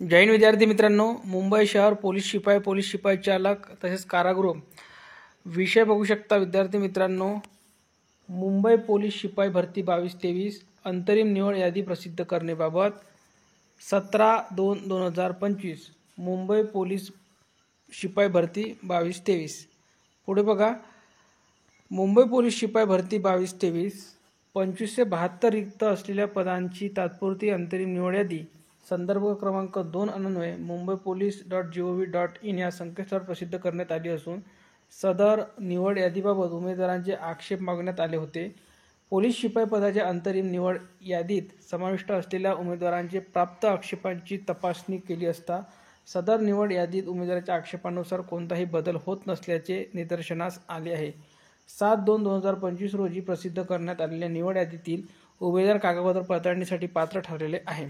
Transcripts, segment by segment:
जय हिंद विद्यार्थी मित्रांनो, मुंबई शहर पोलीस शिपाई चालक तसेच कारागृह विषय बघू शकता विद्यार्थी मित्रांनो। मुंबई पोलीस शिपाई भरती 22-23 अंतरिम निवड यादी प्रसिद्ध करण्याबाबत 17/2/2025 मुंबई पोलीस शिपाई भरती 22-23। पुढे बघा, मुंबई पोलीस शिपाई भरती 22-23 2572 रिक्त असलेल्या पदांची तात्पुरती अंतरिम निवड यादी संदर्भ क्रमांक 2 अन्वये mumbaipolice.gov.in या संकेतस्थळावर प्रसिद्ध करण्यात आली असून सदर निवड यादीबाबत उमेदवारांचे आक्षेप मागण्यात आले होते। पोलीस शिपाई पदाच्या अंतरिम निवड यादीत समाविष्ट असलेल्या उमेदवारांचे प्राप्त आक्षेपांची तपासणी केली असता सदर निवड यादीत उमेदवाराच्या आक्षेपानुसार कोणताही बदल होत नसल्याचे निदर्शनास आले आहे। 7/2/2025 रोजी प्रसिद्ध करण्यात आलेल्या निवड यादीतील उमेदवार कागदपत्र पडताळणीसाठी पात्र ठरलेले आहे।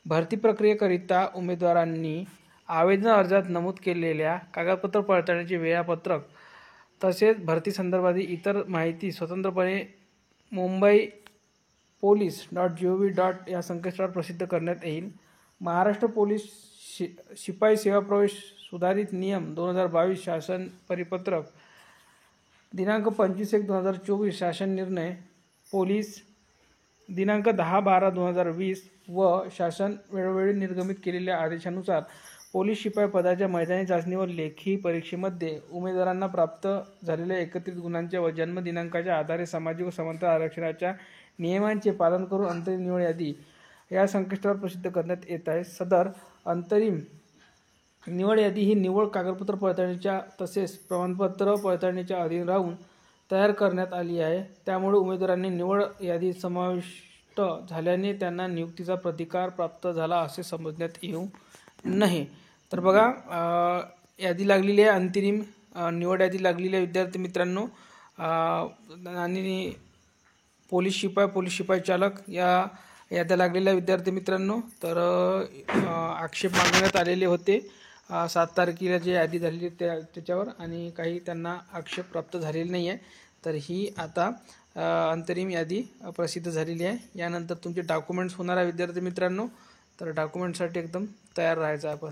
भरती प्रक्रियेकरिता उमेदवारांनी आवेदन अर्जात नमूद केलेल्या कागदपत्र पडताळणीचे वेळापत्रक तसेच भरती संदर्भातील इतर माहिती स्वतंत्रपणे mumbaipolice.gov. या संकेतस्थळावर प्रसिद्ध करण्यात येईल। महाराष्ट्र पोलीस शिपाई सेवा प्रवेश सुधारित नियम 2022 शासन परिपत्रक दिनांक 25/1/2024 शासन निर्णय पोलीस दिनांक 10/12/2020 व शासन वेळोवेळी निर्गमित केलेल्या आदेशानुसार पोलीस शिपाई पदाच्या मैदानी चाचणी व लेखी परीक्षेमध्ये उमेदवारांना प्राप्त झालेल्या एकत्रित गुणांच्या व जन्मदिनांकाच्या आधारे सामाजिक व समांतर आरक्षणाच्या नियमांचे पालन करून अंतरिम निवड यादी या संकेतस्थळावर प्रसिद्ध करण्यात येत आहे। सदर अंतरिम निवड यादी ही निवड कागदपत्र पडताळणीच्या तसेच प्रमाणपत्र पडताळणीच्या अधीन राहून तयार करण्यात आली आहे। त्यामुळे उमेदवारांनी निवड यादीत समाविष्ट झाल्याने त्यांना नियुक्तीचा प्रतिकार प्राप्त झाला असे समजण्यात येऊ नये। तर बघा, यादी लागलेली आहे, अंतरिम निवड यादी लागलेली आहे विद्यार्थी मित्रांनो। आणि पोलीस शिपाई चालक या याद्या लागलेल्या विद्यार्थी मित्रांनो। तर आक्षेप मागण्यात आलेले होते 7 तारखेला जे यादी झालेली त्याच्यावर, आणि काही त्यांना आक्षेप प्राप्त झालेले नाही आहे। तर ही आता अंतरिम यादी प्रसिद्ध झालेली आहे। यानंतर तुमचे डॉक्युमेंट्स होणार आहे विद्यार्थी मित्रांनो। तर डॉक्युमेंटसाठी एकदम तयार राहायचं आपण।